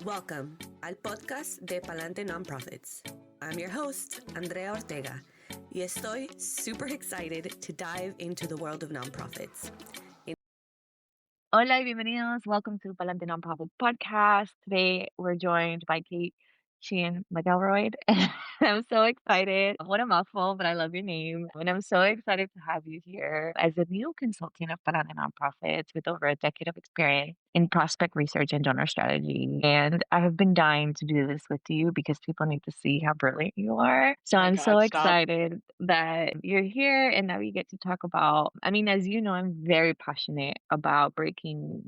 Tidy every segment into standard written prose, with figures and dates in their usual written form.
Welcome al podcast de Palante Nonprofits. I'm your host, Andrea Ortega, y estoy super excited to dive into the world of nonprofits. Hola y bienvenidos. Welcome to Palante Nonprofit Podcast. Today we're joined by Sheahan McElroy. I'm so excited. What a mouthful, but I love your name. And I'm so excited to have you here as a new consultant of Palante Nonprofits with over a decade of experience in prospect research and donor strategy. And I have been dying to do this with you because people need to see how brilliant you are. So Oh my I'm so God, stop. excited that you're here and that we get to talk about, as you know, I'm very passionate about breaking,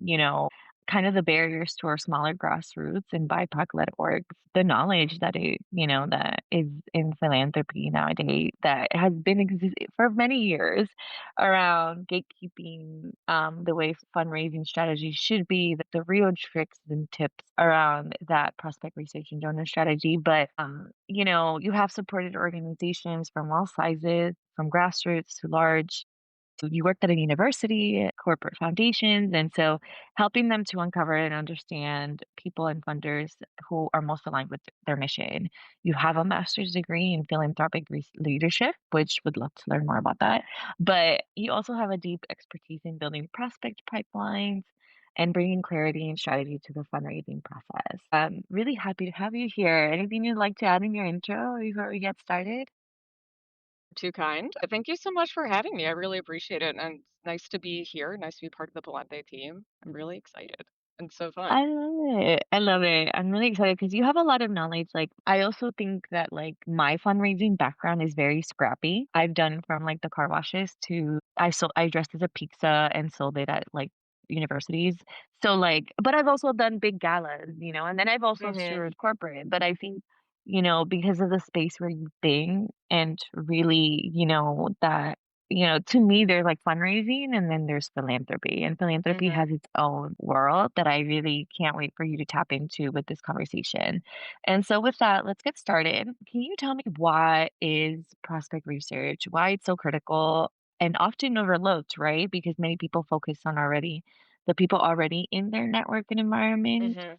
kind of the barriers to our smaller grassroots and BIPOC-led orgs, the knowledge that is in philanthropy nowadays that has been for many years around gatekeeping, the way fundraising strategy should be, the real tricks and tips around that prospect research and donor strategy. But, you have supported organizations from all sizes, from grassroots to large. So you worked at a university, corporate foundations, and so helping them to uncover and understand people and funders who are most aligned with their mission. You have a master's degree in philanthropic leadership, which would love to learn more about that. But you also have a deep expertise in building prospect pipelines and bringing clarity and strategy to the fundraising process. I'm really happy to have you here. Anything you'd like to add in your intro before we get started? Too kind. Thank you so much for having me. I really appreciate it. And it's nice to be here. Nice to be part of the Palante team. I'm really excited and so fun. I love it. I love it. I'm really excited because you have a lot of knowledge. Like, I also think that like my fundraising background is very scrappy. I've done from like the car washes to I dressed as a pizza and sold it at like universities. So like, but I've also done big galas, and then I've also hmm served corporate. But I think, because of the space where you've been and really, that to me, there's like fundraising and then there's philanthropy. And philanthropy hmm has its own world that I really can't wait for you to tap into with this conversation. And so, with that, let's get started. Can you tell me what is prospect research, why it's so critical and often overlooked, right? Because many people focus on the people already in their network and environment. hmm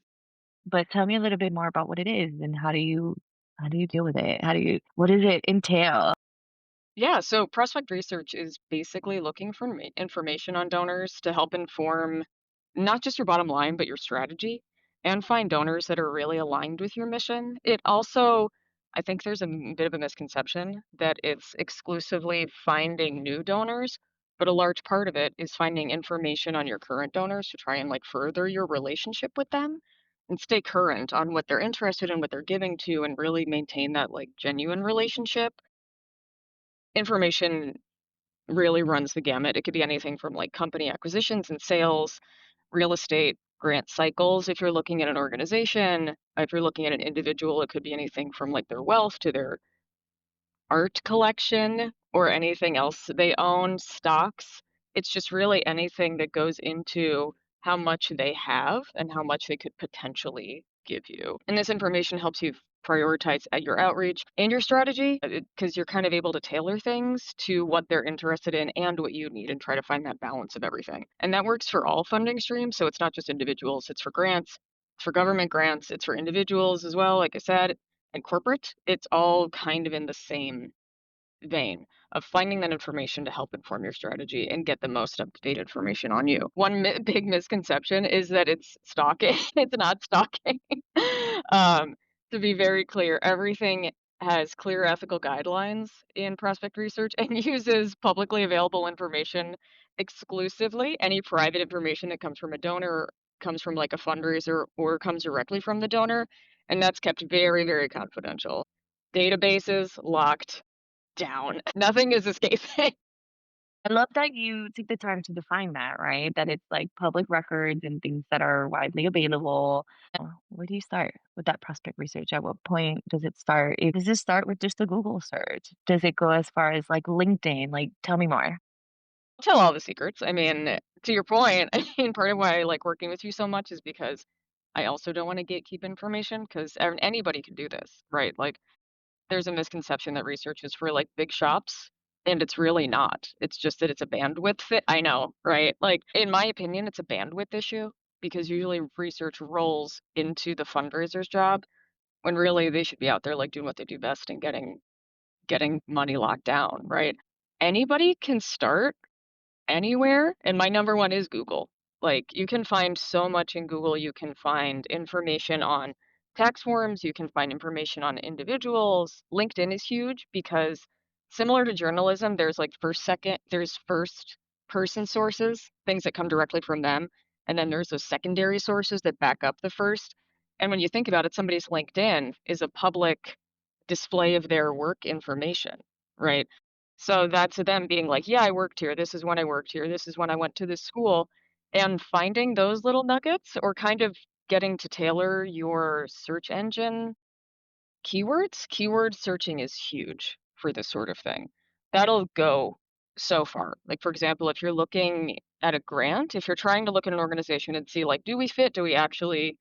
But tell me a little bit more about what it is and how do you deal with it? What does it entail? Yeah, so prospect research is basically looking for information on donors to help inform not just your bottom line, but your strategy and find donors that are really aligned with your mission. It also, I think there's a bit of a misconception that it's exclusively finding new donors, but a large part of it is finding information on your current donors to try and like further your relationship with them and stay current on what they're interested in, what they're giving to, and really maintain that like genuine relationship. Information really runs the gamut. It could be anything from like company acquisitions and sales, real estate, grant cycles. If you're looking at an organization, if you're looking at an individual, it could be anything from like their wealth to their art collection or anything else they own, stocks. It's just really anything that goes into how much they have and how much they could potentially give you. And this information helps you prioritize at your outreach and your strategy because you're kind of able to tailor things to what they're interested in and what you need and try to find that balance of everything. And that works for all funding streams. So it's not just individuals, it's for grants, it's for government grants, it's for individuals as well, like I said, and corporate. It's all kind of in the same vein of finding that information to help inform your strategy and get the most up-to-date information on you. One big misconception is that it's stalking. It's not stalking. um, to be very clear, everything has clear ethical guidelines in prospect research and uses publicly available information exclusively. Any private information that comes from a donor comes from like a fundraiser or comes directly from the donor, and that's kept very, very confidential. Databases locked down. Nothing is escaping. I love that you take the time to define that, right? That it's like public records and things that are widely available. Where do you start with that prospect research? At what point does it start? Does it start with just a Google search? Does it go as far as like LinkedIn? Like, tell me more. Tell all the secrets. I mean, to your point, I mean, part of why I like working with you so much is because I also don't want to gatekeep information because anybody can do this, right? Like, there's a misconception that research is for like big shops, and it's really not. It's just that it's a bandwidth fit. I know, right? Like, in my opinion, it's a bandwidth issue. because usually research rolls into the fundraiser's job when really they should be out there like doing what they do best and getting money locked down, right? Anybody can start anywhere, and my number one is Google. Like, you can find so much in Google. You can find information on tax forms, you can find information on individuals. LinkedIn is huge because similar to journalism, there's first person sources, things that come directly from them, and then there's those secondary sources that back up the first. And when you think about it, somebody's LinkedIn is a public display of their work information, right? So that's them being like, yeah, I worked here. This is when I worked here. This is when I went to this school. And finding those little nuggets or kind of getting to tailor your search engine keywords. Keyword searching is huge for this sort of thing. That'll go so far. Like, for example, if you're looking at a grant, if you're trying to look at an organization and see, like, do we fit? Do we actually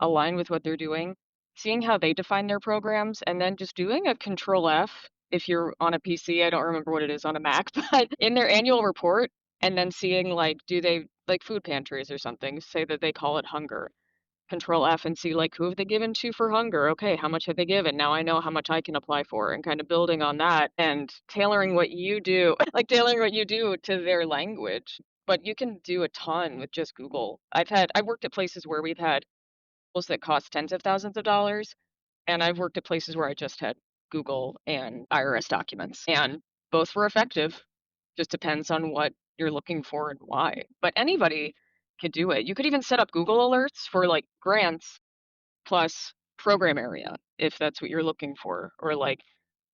align with what they're doing, seeing how they define their programs, and then just doing a control F if you're on a PC. I don't remember what it is on a Mac, but in their annual report, and then seeing like, do they like food pantries or something, say that they call it hunger. Control F and see like who have they given to for hunger? Okay, how much have they given? Now I know how much I can apply for and kind of building on that and tailoring what you do, like tailoring what you do to their language. But you can do a ton with just Google. I've worked at places where we've had that cost tens of thousands of dollars. And I've worked at places where I just had Google and IRS documents, and both were effective. Just depends on what you're looking for and why. But anybody could do it. You could even set up Google alerts for like grants plus program area if that's what you're looking for, or like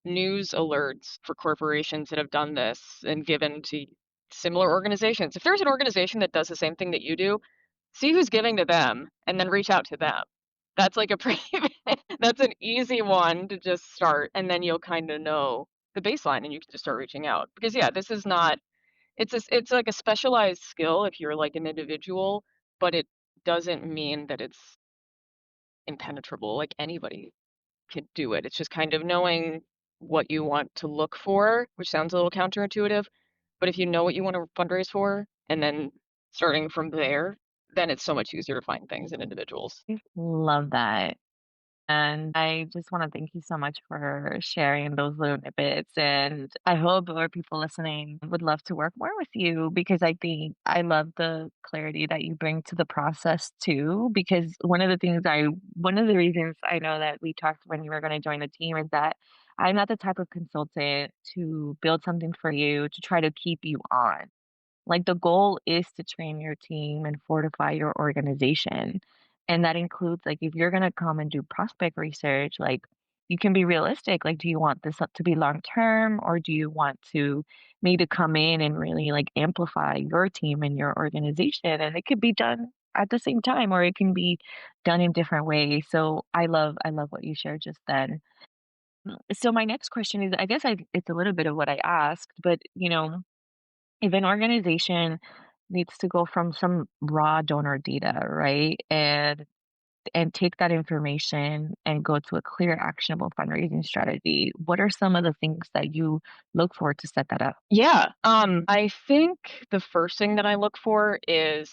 news alerts for corporations that have done this and given to similar organizations. If there's an organization that does the same thing that you do, see who's giving to them and then reach out to them. That's like a pretty that's an easy one to just start, and then you'll kind of know the baseline and you can just start reaching out. Because yeah, this is not it's like a specialized skill if you're like an individual, but it doesn't mean that it's impenetrable. Like anybody could do it. It's just kind of knowing what you want to look for, which sounds a little counterintuitive, but if you know what you want to fundraise for and then starting from there, then it's so much easier to find things in individuals. Love that. And I just want to thank you so much for sharing those little snippets. And I hope more people listening would love to work more with you because I think I love the clarity that you bring to the process too. Because one of the reasons I know that we talked when you were going to join the team is that I'm not the type of consultant to build something for you to try to keep you on. Like, the goal is to train your team and fortify your organization. And that includes, like, if you're gonna come and do prospect research, like, you can be realistic. Like, do you want this up to be long term, or do you want to me to come in and really, like, amplify your team and your organization? And it could be done at the same time, or it can be done in different ways. So I love what you shared just then. So my next question is, I guess it's a little bit of what I asked, but, if an organization needs to go from some raw donor data, right, and take that information and go to a clear, actionable fundraising strategy, what are some of the things that you look for to set that up? Yeah, I think the first thing that I look for is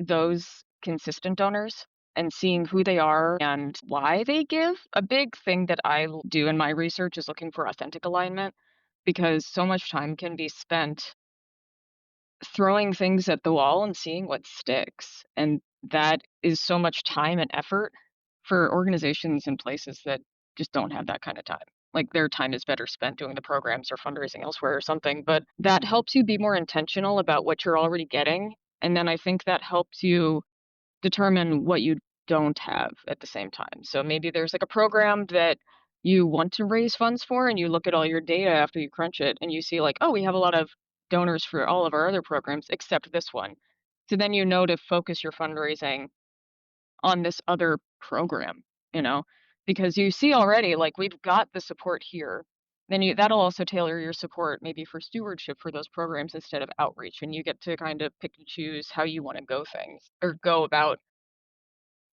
those consistent donors and seeing who they are and why they give. A big thing that do in my research is looking for authentic alignment because so much time can be spent throwing things at the wall and seeing what sticks. And that is so much time and effort for organizations and places that just don't have that kind of time. Like their time is better spent doing the programs or fundraising elsewhere or something. But that helps you be more intentional about what you're already getting. And then I think that helps you determine what you don't have at the same time. So maybe there's like a program that you want to raise funds for, and you look at all your data after you crunch it, and you see like, oh, we have a lot of donors for all of our other programs except this one. So then you know to focus your fundraising on this other program, you know, because you see already like we've got the support here. Then that'll also tailor your support maybe for stewardship for those programs instead of outreach, and you get to kind of pick and choose how you want to go things or go about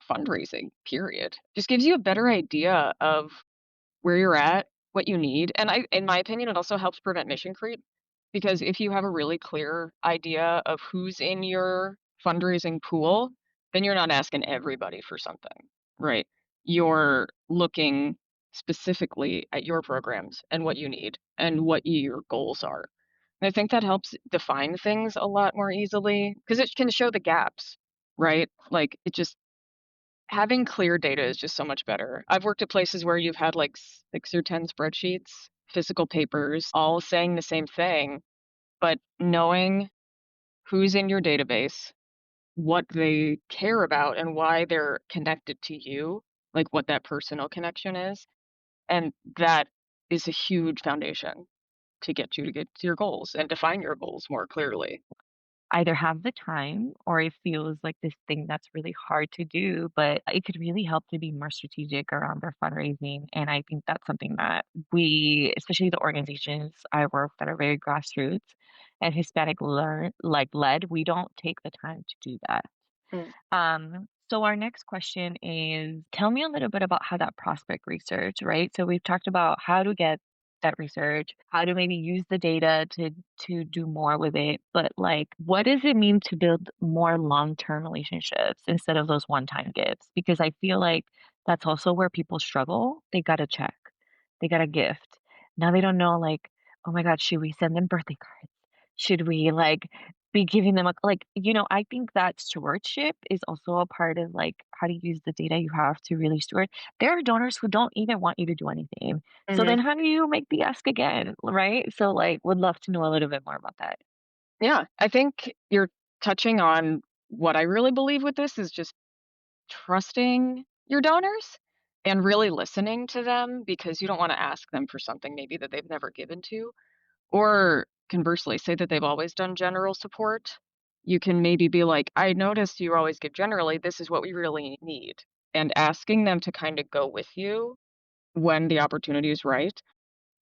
fundraising, period. Just gives you a better idea of where you're at, what you need. And in my opinion, it also helps prevent mission creep because if you have a really clear idea of who's in your fundraising pool, then you're not asking everybody for something, right? You're looking specifically at your programs and what you need and what your goals are. And I think that helps define things a lot more easily because it can show the gaps, right? Like it just having clear data is just so much better. I've worked at places where you've had like 6 or 10 spreadsheets, physical papers, all saying the same thing, but knowing who's in your database, what they care about, and why they're connected to you, like what that personal connection is. And that is a huge foundation to get you to get to your goals and define your goals more clearly. Either have the time or it feels like this thing that's really hard to do, but it could really help to be more strategic around their fundraising. And I think that's something that we, especially the organizations I work that are very grassroots and Hispanic led, we don't take the time to do that. Mm. So our next question is tell me a little bit about how that prospect research, right? So we've talked about how to get that research, how to maybe use the data to do more with it, but like what does it mean to build more long-term relationships instead of those one-time gifts? Because I feel like that's also where people struggle. They got a check. They got a gift. Now they don't know like, oh my God, should we send them birthday cards? Should we like be giving them I think that stewardship is also a part of like how to use the data you have to really steward. There are donors who don't even want you to do anything. So Hmm. then how do you make the ask again, right? So like would love to know a little bit more about that. Yeah, I think you're touching on what I really believe with this is just trusting your donors and really listening to them because you don't want to ask them for something maybe that they've never given to. Or conversely, say that they've always done general support. You can maybe be like, I noticed you always give generally. This is what we really need. And asking them to kind of go with you when the opportunity is right.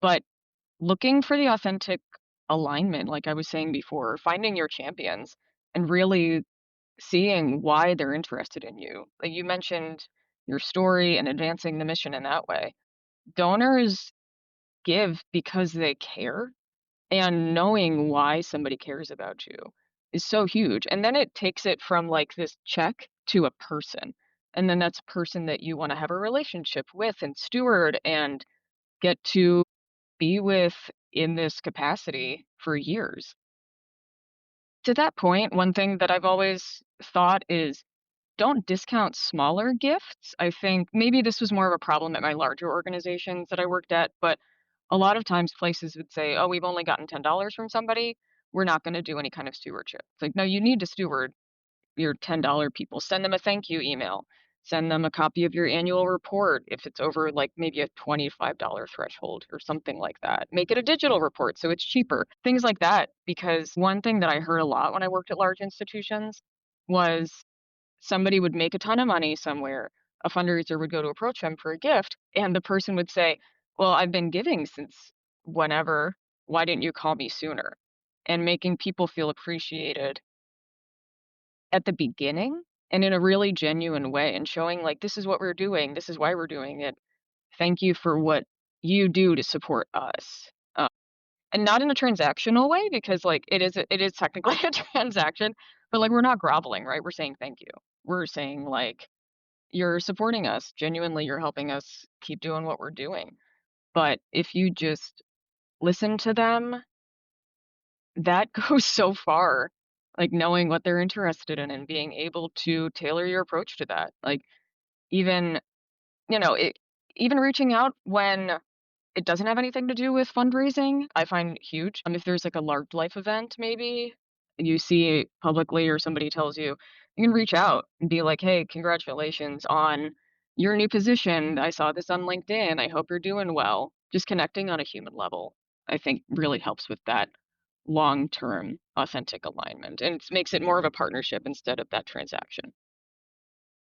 But looking for the authentic alignment, like I was saying before, finding your champions and really seeing why they're interested in you. Like you mentioned your story and advancing the mission in that way. Donors give because they care, and knowing why somebody cares about you is so huge. And then it takes it from like this check to a person. And then that's a person that you want to have a relationship with and steward and get to be with in this capacity for years. To that point, one thing that I've always thought is don't discount smaller gifts. I think maybe this was more of a problem at my larger organizations that I worked at, but a lot of times places would say, "Oh, we've only gotten $10 from somebody. We're not going to do any kind of stewardship." It's like, no, you need to steward your $10 people. Send them a thank you email. Send them a copy of your annual report if it's over like maybe a $25 threshold or something like that. Make it a digital report so it's cheaper. Things like that. Because one thing that I heard a lot when I worked at large institutions was somebody would make a ton of money somewhere. A fundraiser would go to approach them for a gift, and the person would say, "Well, I've been giving since whenever. Why didn't you call me sooner?" And making people feel appreciated at the beginning and in a really genuine way and showing like this is what we're doing, this is why we're doing it. Thank you for what you do to support us. And not in a transactional way because like it is technically a transaction, but like we're not groveling, right? We're saying thank you. We're saying like you're supporting us. Genuinely, you're helping us keep doing what we're doing. But if you just listen to them, that goes so far. Like knowing what they're interested in and being able to tailor your approach to that. Like even, you know, it, even reaching out when it doesn't have anything to do with fundraising, I find huge. If there's like a large life event, maybe you see it publicly or somebody tells you, you can reach out and be like, hey, congratulations on your new position. I saw this on LinkedIn. I hope you're doing well. Just connecting on a human level, I think really helps with that long term authentic alignment and it makes it more of a partnership instead of that transaction.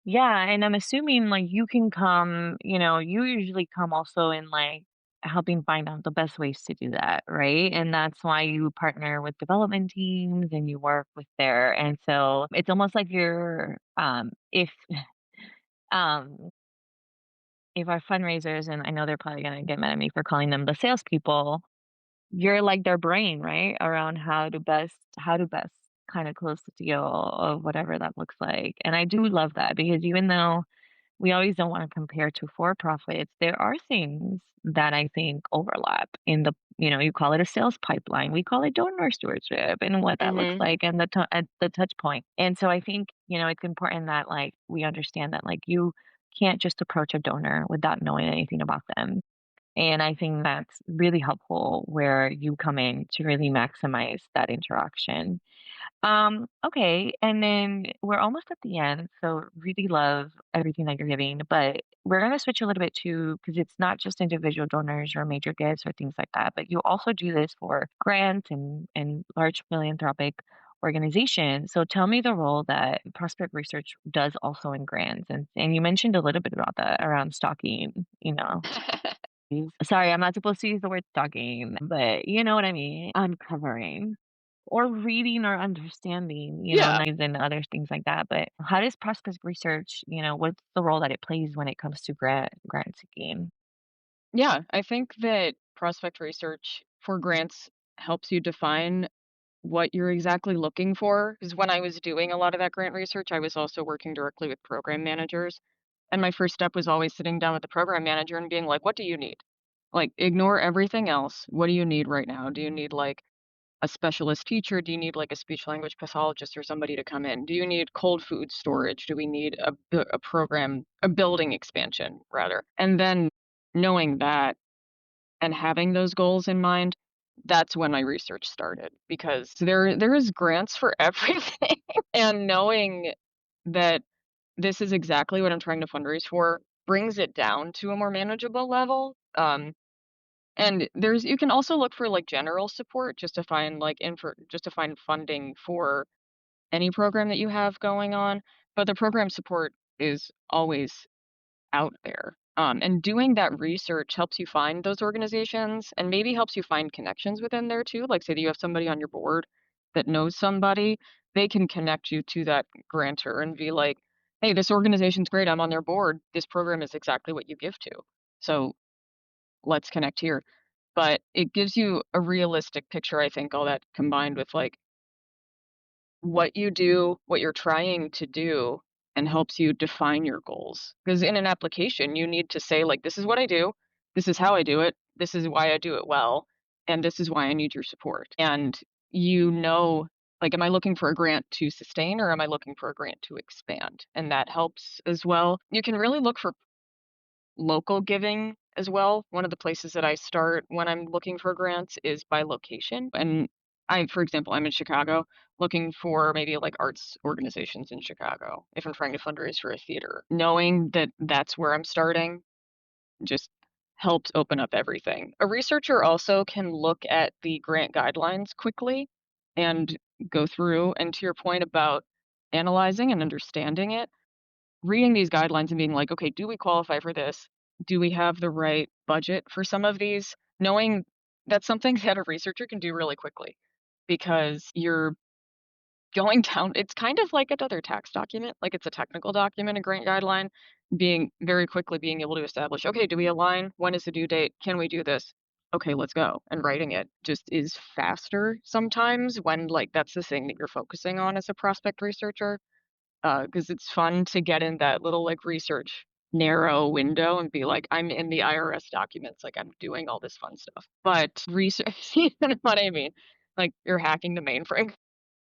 Yeah, and I'm assuming like you can come, you usually come also in like helping find out the best ways to do that, right? And that's why you partner with development teams and you work with there. And so it's almost like you're if um if our fundraisers, and I know they're probably gonna get mad at me for calling them the salespeople, you're like their brain, right? Around how to best kind of close the deal of whatever that looks like. And I do love that because even though we always don't want to compare to for profits, there are things that I think overlap in the, you call it a sales pipeline. We call it donor stewardship and what that looks Hmm. like and at the touch point. And so I think, it's important that like we understand that like you can't just approach a donor without knowing anything about them. And I think that's really helpful where you come in to really maximize that interaction. Okay, and then we're almost at the end, so really love everything that you're giving, but we're gonna switch a little bit too, because it's not just individual donors or major gifts or things like that, but you also do this for grants and large philanthropic organizations. So tell me the role that prospect research does also in grants, and you mentioned a little bit about that around stalking. Sorry, I'm not supposed to use the word stalking, but you know what I mean, uncovering. Or reading or understanding, Yeah. names and other things like that, but how does prospect research, what's the role that it plays when it comes to grant seeking? Yeah, I think that prospect research for grants helps you define what you're exactly looking for. Because when I was doing a lot of that grant research, I was also working directly with program managers. And my first step was always sitting down with the program manager and being like, what do you need? Like, ignore everything else. What do you need right now? Do you need like a specialist teacher? Do you need like a speech language pathologist or somebody to come in? Do you need cold food storage? Do we need a program, a building expansion rather? And then knowing that and having those goals in mind, that's when my research started because there is grants for everything. And knowing that this is exactly what I'm trying to fundraise for brings it down to a more manageable level. And there's you can also look for like general support just to find like just to find funding for any program that you have going on. But the program support is always out there. And doing that research helps you find those organizations and maybe helps you find connections within there too. Like, say that you have somebody on your board that knows somebody, they can connect you to that grantor and be like, hey, this organization's great. I'm on their board. This program is exactly what you give to. So let's connect here. But it gives you a realistic picture, I think, all that combined with like what you do, what you're trying to do, and helps you define your goals. Because in an application, you need to say, like, this is what I do, this is how I do it, this is why I do it well, and this is why I need your support. And like, am I looking for a grant to sustain or am I looking for a grant to expand? And that helps as well. You can really look for local giving as well. One of the places that I start when I'm looking for grants is by location. And for example, I'm in Chicago looking for maybe like arts organizations in Chicago if I'm trying to fundraise for a theater. Knowing that that's where I'm starting just helps open up everything. A researcher also can look at the grant guidelines quickly and go through. And to your point about analyzing and understanding it, reading these guidelines and being like, okay, do we qualify for this? Do we have the right budget for some of these? Knowing that's something that a researcher can do really quickly because you're going down, it's kind of like another tax document, like it's a technical document, a grant guideline, being very quickly being able to establish, okay, do we align? When is the due date? Can we do this? Okay, let's go. And writing it just is faster sometimes when like that's the thing that you're focusing on as a prospect researcher, because it's fun to get in that little like research narrow window and be like, I'm in the IRS documents, like I'm doing all this fun stuff. But research, you know what I mean? Like you're hacking the mainframe.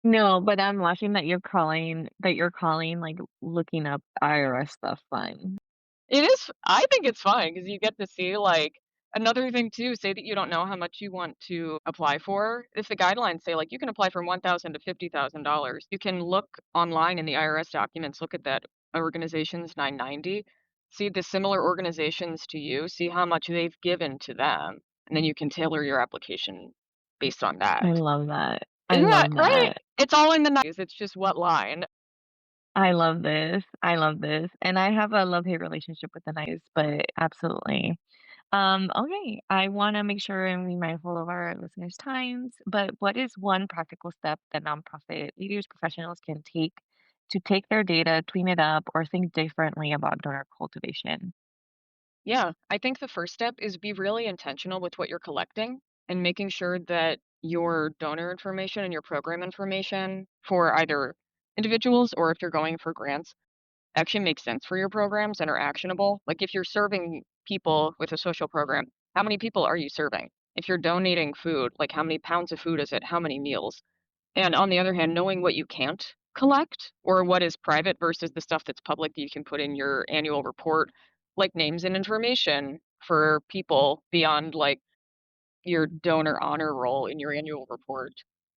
No, but I'm laughing that you're calling, like, looking up IRS stuff fun. It is, I think it's fun because you get to see like another thing too, say that you don't know how much you want to apply for. If the guidelines say like you can apply from 1,000 to $50,000, you can look online in the IRS documents, look at that organization's 990, see the similar organizations to you, see how much they've given to them, and then you can tailor your application based on I that. love that. I Isn't that love right? that. It's all in the 90s. It's just what line. I love this. I love this, and I have a love-hate relationship with the knives, but absolutely. Okay, I wanna make sure and be mindful of our listeners' times, but what is one practical step that nonprofit leaders, professionals can take their data, clean it up, or think differently about donor cultivation? Yeah, I think the first step is be really intentional with what you're collecting and making sure that your donor information and your program information for either individuals or if you're going for grants actually make sense for your programs and are actionable. Like if you're serving people with a social program, how many people are you serving? If you're donating food, like how many pounds of food is it? How many meals? And on the other hand, knowing what you can't collect or what is private versus the stuff that's public that you can put in your annual report, like names and information for people beyond like your donor honor roll in your annual report.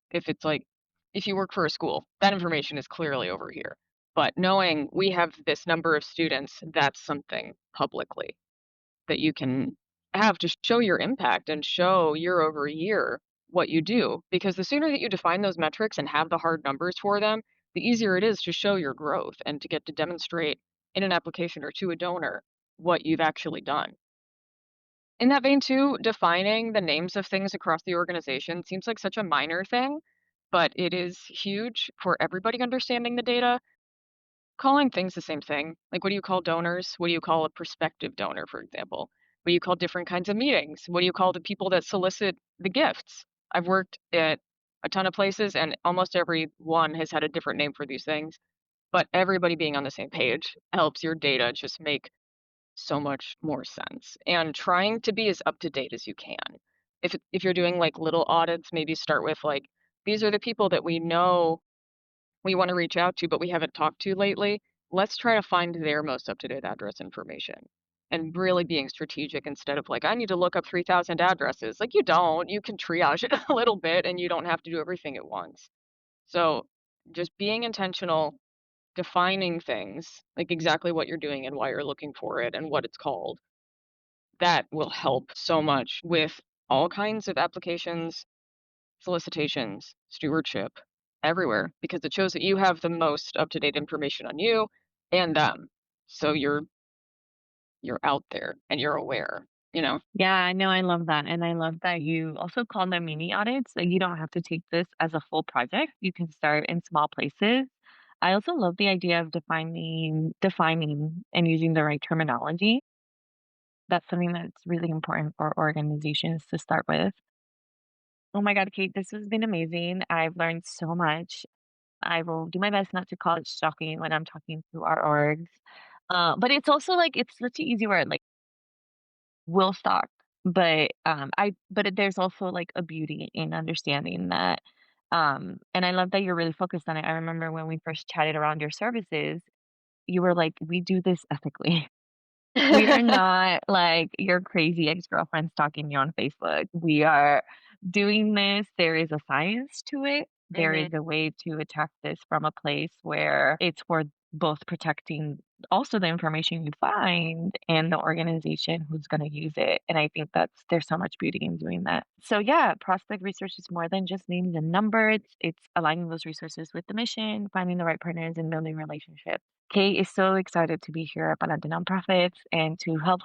If it's like, if you work for a school, that information is clearly over here. But knowing we have this number of students, that's something publicly that you can have to show your impact and show year over year what you do. Because the sooner that you define those metrics and have the hard numbers for them, the easier it is to show your growth and to get to demonstrate in an application or to a donor what you've actually done. In that vein, too, defining the names of things across the organization seems like such a minor thing, but it is huge for everybody understanding the data. Calling things the same thing, like what do you call donors? What do you call a prospective donor, for example? What do you call different kinds of meetings? What do you call the people that solicit the gifts? I've worked at a ton of places, and almost every one has had a different name for these things, but everybody being on the same page helps your data just make so much more sense and trying to be as up to date as you can. If you're doing like little audits, maybe start with like these are the people that we know we want to reach out to but we haven't talked to lately. Let's try to find their most up to date address information. And really being strategic instead of like I need to look up 3,000 addresses. Like you don't. You can triage it a little bit and you don't have to do everything at once. So just being intentional, defining things, like exactly what you're doing and why you're looking for it and what it's called, that will help so much with all kinds of applications, solicitations, stewardship, everywhere, because it shows that you have the most up-to-date information on you and them. So you're out there and you're aware, you know? Yeah, no, I love that. And I love that you also call them mini audits. Like you don't have to take this as a full project. You can start in small places. I also love the idea of defining and using the right terminology. That's something that's really important for organizations to start with. Oh my God, Kate, this has been amazing. I've learned so much. I will do my best not to call it stalking when I'm talking to our orgs. But it's also like it's such an easy word. Like will stock. But there's also like a beauty in understanding that. And I love that you're really focused on it. I remember when we first chatted around your services, you were like, we do this ethically. We are not like your crazy ex-girlfriend stalking you on Facebook. We are doing this. There is a science to it. There Hmm. is a way to attack this from a place where it's for both protecting also the information you find and the organization who's going to use it. And I think there's so much beauty in doing that. So yeah, prospect research is more than just names and numbers. It's aligning those resources with the mission, finding the right partners and building relationships. Kate is so excited to be here at Palante Nonprofits and to help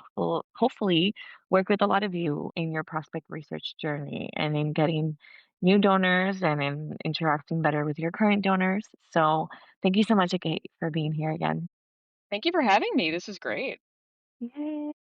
hopefully work with a lot of you in your prospect research journey and in getting new donors and in interacting better with your current donors. So thank you so much, Kate, for being here again. Thank you for having me. This is great. Yay.